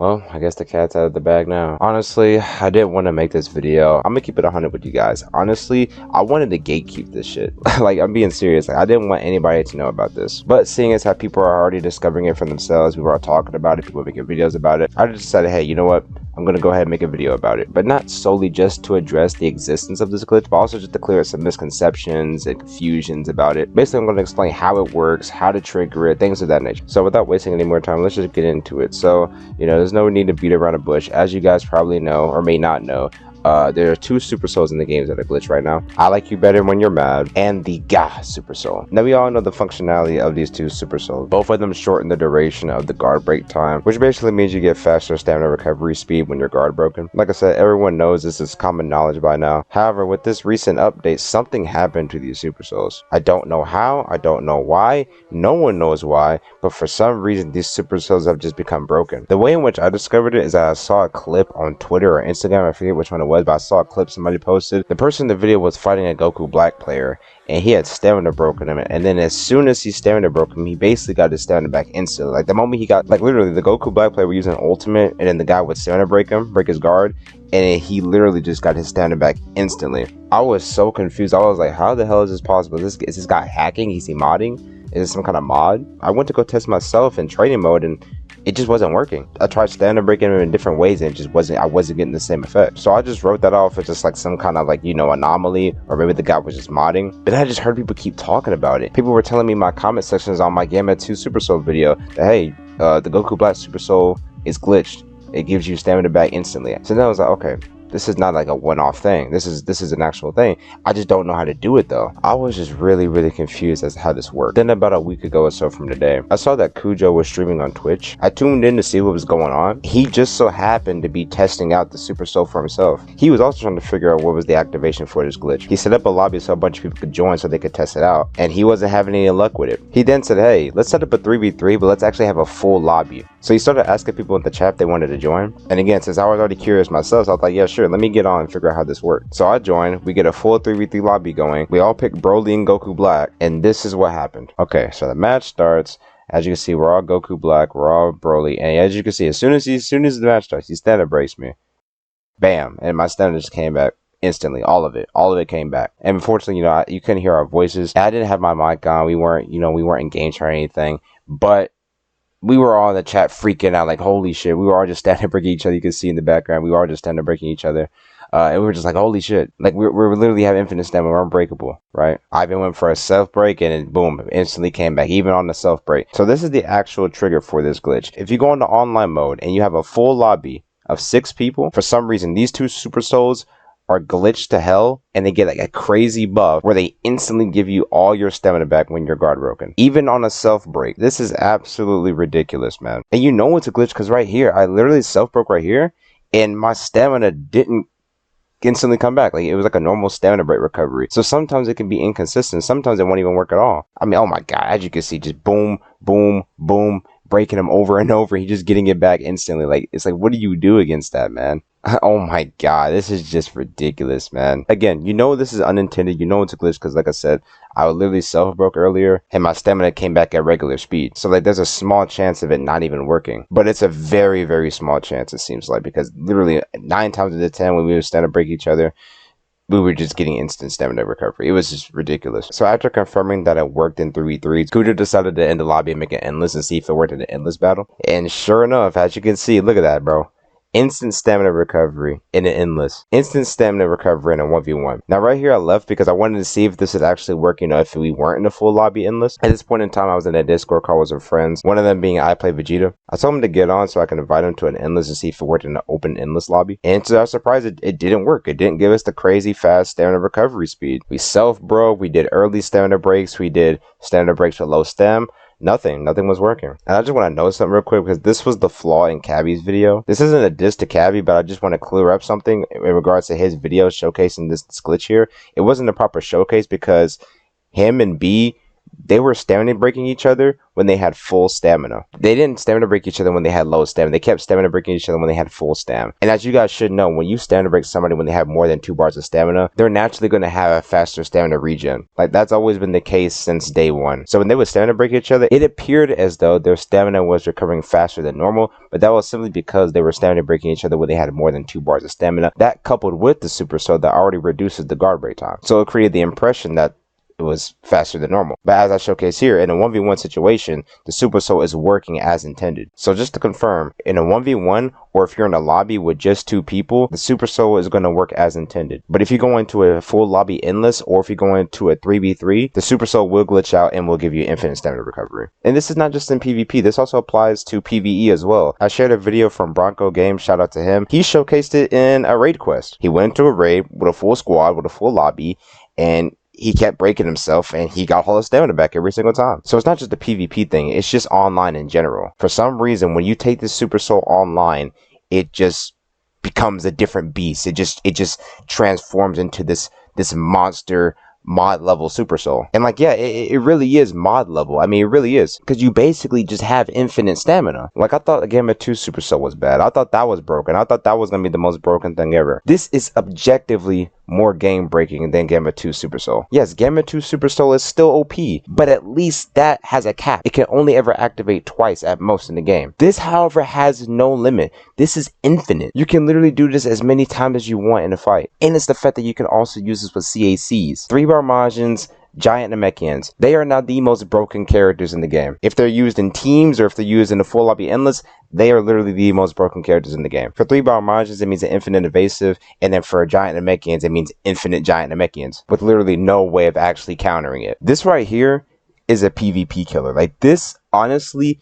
Well, I guess the cat's out of the bag now. Honestly, I didn't want to make this video. I'm gonna keep it 100 with you guys. Honestly, I wanted to gatekeep this shit. Like, I'm being serious. Like, I didn't want anybody to know about this. But seeing as how people are already discovering it for themselves, people are talking about it, people are making videos about it, I just decided, hey, you know what? I'm gonna go ahead and make a video about it. But not solely just to address the existence of this glitch, but also just to clear up some misconceptions and confusions about it. Basically, I'm gonna explain how it works, how to trigger it, things of that nature. So without wasting any more time, let's just get into it. So, you know, there's no need to beat around a bush. As you guys probably know, or may not know, there are two super souls in the games that are glitched right now. I Like You Better When You're Mad and the Gah super soul. Now we all know the functionality of these two super souls. Both of them shorten the duration of the guard break time, which basically means you get faster stamina recovery speed when your guard broken. Like I said, everyone knows this is common knowledge by now. However, with this recent update, something happened to these super souls. I don't know how, I don't know why, no one knows why, but for some reason these super souls have just become broken. The way in which I discovered it is that I saw a clip on Twitter or Instagram, I forget which one it was, but I saw a clip somebody posted. The person in the video was fighting a Goku Black player, and he had stamina broken him, and then as soon as he stamina broke him, he basically got his stamina back instantly. Like, the moment he got, like, literally the Goku Black player would use an ultimate, and then the guy would stamina break his guard, and he literally just got his stamina back instantly. I was so confused. I was like, how the hell is this possible? Is this guy hacking? Is he modding? Is it some kind of mod? I went to go test myself in training mode, and it just wasn't working. I tried stamina breaking him in different ways, and it just wasn't, I wasn't getting the same effect. So I just wrote that off as just like some kind of, like, you know, anomaly, or maybe the guy was just modding. But then I just heard people keep talking about it. People were telling me in my comment sections on my Gamma 2 Super Soul video that, hey, the Goku Black Super Soul is glitched. It gives you stamina back instantly. So then I was like, okay, this is not like a one-off thing. This is an actual thing. I just don't know how to do it though. I was just really confused as to how this worked. Then about a week ago or so from today, I saw that Cujo was streaming on Twitch. I tuned in to see what was going on. He just so happened to be testing out the Super Soul for himself. He was also trying to figure out what was the activation for this glitch. He set up a lobby so a bunch of people could join so they could test it out, and he wasn't having any luck with it. He then said, hey, let's set up a 3v3, but let's actually have a full lobby. So he started asking people in the chat if they wanted to join. And again, since I was already curious myself, so I was like, yeah, sure, let me get on and figure out how this worked. So I joined, we get a full 3v3 lobby going. We all pick Broly and Goku Black, and this is what happened. Okay, so the match starts. As you can see, we're all Goku Black, we're all Broly, and as you can see, as soon as the match starts, he stamina breaks me. Bam, and my stamina just came back instantly. All of it came back. And unfortunately, you know, you couldn't hear our voices. I didn't have my mic on. We weren't in game chat or anything, but we were all in the chat freaking out, like, holy shit. We were all just standing breaking each other. You can see in the background, we were all just standing breaking each other. And we were just like, holy shit. Like, we literally have infinite stamina. We're unbreakable, right? Ivan went for a self-break, and it, boom, instantly came back, even on the self-break. So this is the actual trigger for this glitch. If you go into online mode, and you have a full lobby of 6 people, for some reason, these two Super Souls are glitched to hell, and they get like a crazy buff where they instantly give you all your stamina back when you're guard broken, even on a self break. This is absolutely ridiculous, man. And you know it's a glitch because right here, I literally self broke right here, and my stamina didn't instantly come back. Like, it was like a normal stamina break recovery. So sometimes it can be inconsistent. Sometimes it won't even work at all. I mean, oh my god, as you can see, just boom, boom, boom, breaking him over and over. He's just getting it back instantly. Like, it's like, what do you do against that, man? Oh my god, this is just ridiculous, man. Again, you know this is unintended. You know it's a glitch because, like I said, I literally self-broke earlier and my stamina came back at regular speed. So, like, there's a small chance of it not even working. But it's a very small chance, it seems like, because literally 9 times out of 10 when we would stand up break each other, we were just getting instant stamina recovery. It was just ridiculous. So after confirming that it worked in 3v3, Cujo decided to end the lobby and make it endless and see if it worked in an endless battle. And sure enough, as you can see, look at that, bro. Instant stamina recovery in an endless. Instant stamina recovery in a 1v1. Now right here I left because I wanted to see if this would actually work, you know, if we weren't in a full lobby endless. At this point in time, I was in a Discord call with some friends. One of them being I Play Vegeta. I told him to get on so I can invite him to an endless and see if it worked in an open endless lobby. And to our surprise, it didn't work. It didn't give us the crazy fast stamina recovery speed. We self-broke, we did early stamina breaks, we did stamina breaks with low stam. Nothing was working. And I just want to know something real quick because this was the flaw in Cabby's video. This isn't a diss to Cabby, but I just want to clear up something in regards to his video showcasing this glitch here. It wasn't a proper showcase because him and B they were stamina breaking each other when they had full stamina. They didn't stamina break each other when they had low stamina. They kept stamina breaking each other when they had full stamina. And as you guys should know, when you stamina break somebody when they have more than 2 bars of stamina, they're naturally going to have a faster stamina regen. Like, that's always been the case since day one. So when they would stamina break each other, it appeared as though their stamina was recovering faster than normal, but that was simply because they were stamina breaking each other when they had more than 2 bars of stamina. That coupled with the super soul that already reduces the guard break time. So it created the impression that it was faster than normal. But as I showcase here, in a 1v1 situation, the super soul is working as intended. So just to confirm, in a 1v1, or if you're in a lobby with just 2 people, the super soul is going to work as intended. But if you go into a full lobby endless, or if you go into a 3v3, the super soul will glitch out and will give you infinite stamina recovery. And this is not just in PvP, this also applies to PvE as well. I shared a video from Bronco Games, shout out to him. He showcased it in a raid quest. He went into a raid with a full squad, with a full lobby, and he kept breaking himself and he got all his stamina back every single time. So it's not just a PvP thing, it's just online in general. For some reason, when you take this super soul online, it just becomes a different beast. It just transforms into this monster mod level super soul. And like, yeah, it really is mod level. I mean, it really is, because you basically just have infinite stamina. Like, I thought Gamma 2 super soul was bad. I thought that was broken. I thought that was gonna be the most broken thing ever. This is objectively more game breaking than Gamma 2 super soul. Yes, Gamma 2 super soul is still OP, but at least that has a cap. It can only ever activate twice at most in the game. This, however, has no limit. This is infinite. You can literally do this as many times as you want in a fight. And it's the fact that you can also use this with CACs, 3-bar Majins, Giant Namekians. They are now the most broken characters in the game. If they're used in teams or if they're used in a full lobby endless, they are literally the most broken characters in the game. For 3-bar Majins, it means an infinite evasive, and then for Giant Namekians, it means infinite Giant Namekians, with literally no way of actually countering it. This right here is a PvP killer. Like, this honestly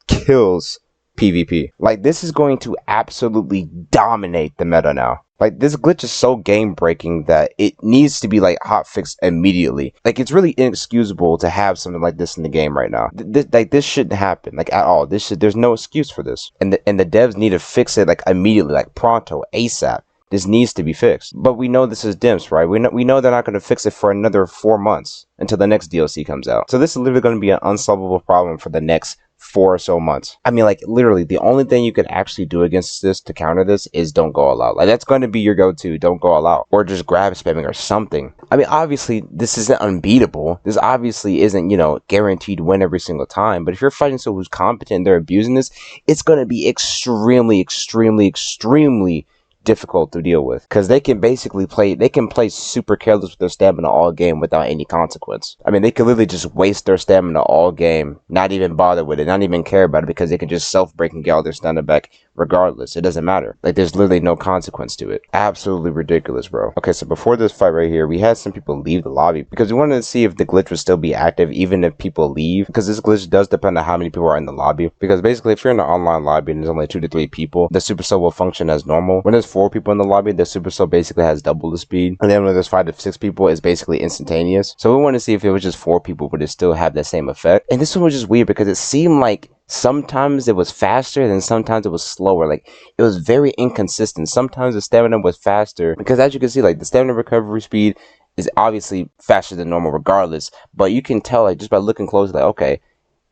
kills PvP. Like, this is going to absolutely dominate the meta now. Like, this glitch is so game breaking that it needs to be like hot fixed immediately. Like, it's really inexcusable to have something like this in the game right now. This shouldn't happen, like, at all. There's no excuse for this. And the devs need to fix it like immediately, like pronto, ASAP. This needs to be fixed. But we know this is dimps, right? We know they're not going to fix it for another 4 months until the next DLC comes out. So this is literally going to be an unsolvable problem for the next 4 or so months. I mean, like, literally, the only thing you could actually do against this to counter this is don't go all out. Like, that's going to be your go-to. Don't go all out. Or just grab spamming or something. I mean, obviously, this isn't unbeatable. This obviously isn't, you know, guaranteed win every single time. But if you're fighting someone who's competent and they're abusing this, it's going to be extremely, extremely, extremely difficult to deal with, because they can basically play super careless with their stamina all game without any consequence. I mean, they could literally just waste their stamina all game, not even bother with it, not even care about it, because they can just self-break and get all their stamina back regardless. It doesn't matter. Like, there's literally no consequence to it. Absolutely ridiculous, bro. Okay, so before this fight right here, we had some people leave the lobby because we wanted to see if the glitch would still be active even if people leave, because this glitch does depend on how many people are in the lobby. Because basically, if you're in an online lobby and there's only 2 to 3 people, the super cell will function as normal. When there's 4 people in the lobby, the super cell basically has double the speed, and then when there's 5 to 6 people, it's basically instantaneous. So we want to see if it was just 4 people, would it still have the same effect? And this one was just weird because it seemed like sometimes it was faster, then sometimes it was slower. Like, it was very inconsistent. Sometimes the stamina was faster, because as you can see, like, the stamina recovery speed is obviously faster than normal regardless, but you can tell, like, just by looking closely, like, okay,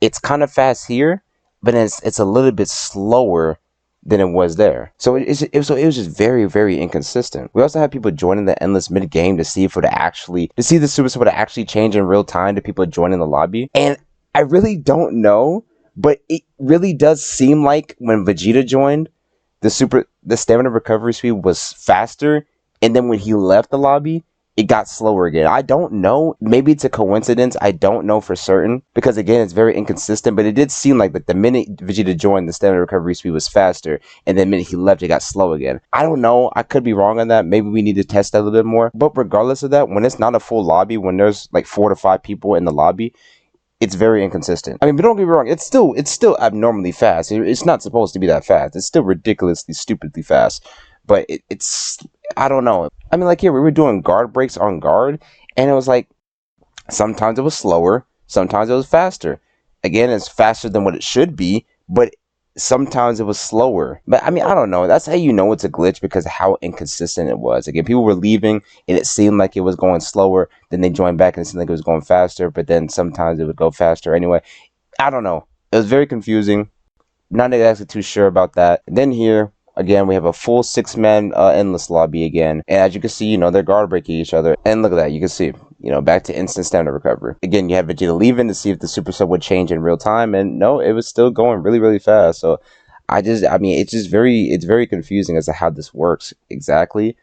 it's kind of fast here, but it's a little bit slower than it was there. So it was just very, very inconsistent. We also had people joining the endless mid game to see if it would actually, to see the super would actually change in real time to people joining the lobby. And I really don't know, but it really does seem like when Vegeta joined, the stamina recovery speed was faster, and then when he left the lobby, it got slower again. I don't know. Maybe it's a coincidence. I don't know for certain, because again, it's very inconsistent, but it did seem like that the minute Vegeta joined, the stamina recovery speed was faster, and the minute he left, it got slow again. I don't know. I could be wrong on that. Maybe we need to test that a little bit more. But regardless of that, when it's not a full lobby, when there's like 4 to 5 people in the lobby, it's very inconsistent. I mean, but don't get me wrong, it's still abnormally fast. It's not supposed to be that fast. It's still ridiculously, stupidly fast. But it's, I don't know. I mean, like here, we were doing guard breaks on guard, and it was like, sometimes it was slower, sometimes it was faster. Again, it's faster than what it should be, but sometimes it was slower. But I mean, I don't know. That's how you know it's a glitch, because of how inconsistent it was. Again, people were leaving and it seemed like it was going slower. Then they joined back and it seemed like it was going faster. But then sometimes it would go faster anyway. I don't know. It was very confusing. Not exactly too sure about that. And then here, again, we have a full 6-man endless lobby again. And as you can see, you know, they're guard breaking each other. And look at that. You can see, you know, back to instant stamina recovery. Again, you have Vegeta leaving to see if the super sub would change in real time. And no, it was still going really, really fast. So I mean, it's very confusing as to how this works exactly.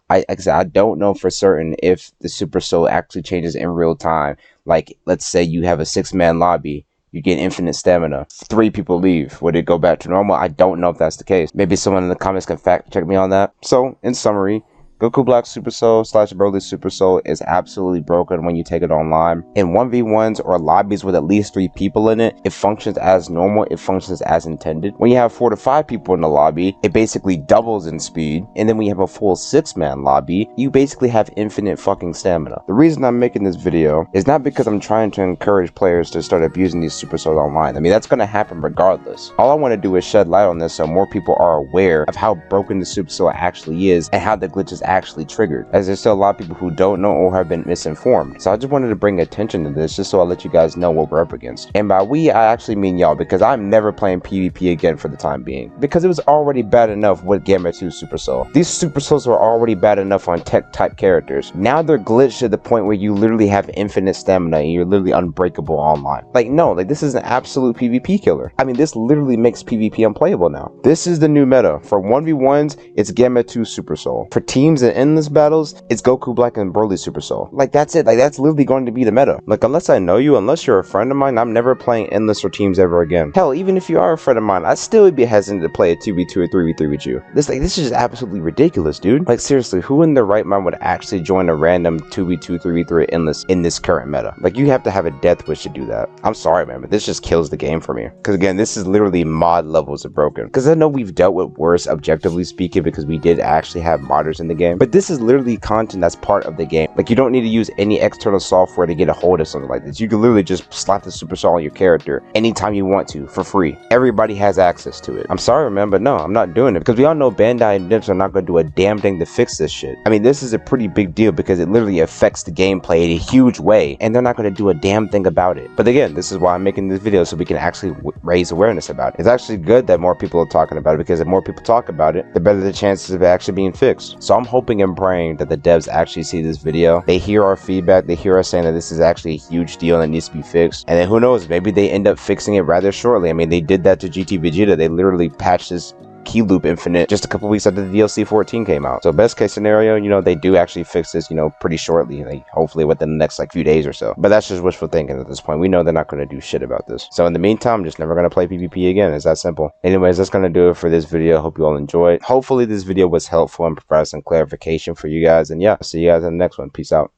Like I said, I don't know for certain if the super soul actually changes in real time. Like, let's say you have a 6-man lobby. You get infinite stamina. 3 people leave. Would it go back to normal? I don't know if that's the case. Maybe someone in the comments can fact check me on that. So, in summary, Goku Black Super Soul / Broly Super Soul is absolutely broken when you take it online. In 1v1s or lobbies with at least 3 people in it, it functions as normal, it functions as intended. When you have 4 to 5 people in the lobby, it basically doubles in speed. And then when you have a full 6-man lobby, you basically have infinite fucking stamina. The reason I'm making this video is not because I'm trying to encourage players to start abusing these Super Souls online. I mean, that's going to happen regardless. All I want to do is shed light on this so more people are aware of how broken the Super Soul actually is and how the glitches actually triggered, as there's still a lot of people who don't know or have been misinformed. So I just wanted to bring attention to this just so I'll let you guys know what we're up against. And by we, I actually mean y'all, because I'm never playing PvP again for the time being, because it was already bad enough with Gamma 2 Super Soul. These Super Souls were already bad enough on tech type characters. Now they're glitched to the point where you literally have infinite stamina and you're literally unbreakable online. Like, no, like, this is an absolute PvP killer. I mean, this literally makes PvP unplayable now. This is the new meta. For 1v1s, it's Gamma 2 Super Soul. For teams and endless battles, it's Goku Black and Broly Super Soul. Like, that's it. Like, that's literally going to be the meta. Like, unless I know you, unless you're a friend of mine, I'm never playing endless or teams ever again. Hell, even if you are a friend of mine, I still would be hesitant to play a 2v2 or 3v3 with you. This is just absolutely ridiculous, dude. Like, seriously, who in their right mind would actually join a random 2v2, 3v3 endless in this current meta? Like, you have to have a death wish to do that. I'm sorry, man, but this just kills the game for me. Because again, this is literally mod levels of broken. Because I know we've dealt with worse, objectively speaking, because we did actually have modders in the game. But this is literally content that's part of the game. Like, you don't need to use any external software to get a hold of something like this. You can literally just slap the Super Soul on your character anytime you want to for free. Everybody has access to it. I'm sorry, man, but no, I'm not doing it, because we all know Bandai and Nips are not going to do a damn thing to fix this shit. I mean, this is a pretty big deal because it literally affects the gameplay in a huge way, and they're not going to do a damn thing about it. But again, this is why I'm making this video, so we can actually raise awareness about it. It's actually good that more people are talking about it, because if more people talk about it, the better the chances of it actually being fixed. So I'm hoping and praying that the devs actually see this video, they hear our feedback, they hear us saying that this is actually a huge deal and it needs to be fixed, and then who knows, maybe they end up fixing it rather shortly. I mean, they did that to GT Vegeta. They literally patched this key loop infinite just a couple weeks after the DLC 14 came out. So best case scenario, you know, they do actually fix this, you know, pretty shortly, like hopefully within the next like few days or so. But that's just wishful thinking at this point. We know they're not going to do shit about this. So in the meantime, I'm just never going to play PvP again. It's that simple. Anyways, that's going to do it for this video. Hope you all enjoyed. Hopefully this video was helpful and provided some clarification for you guys. And yeah, see you guys in the next one. Peace out.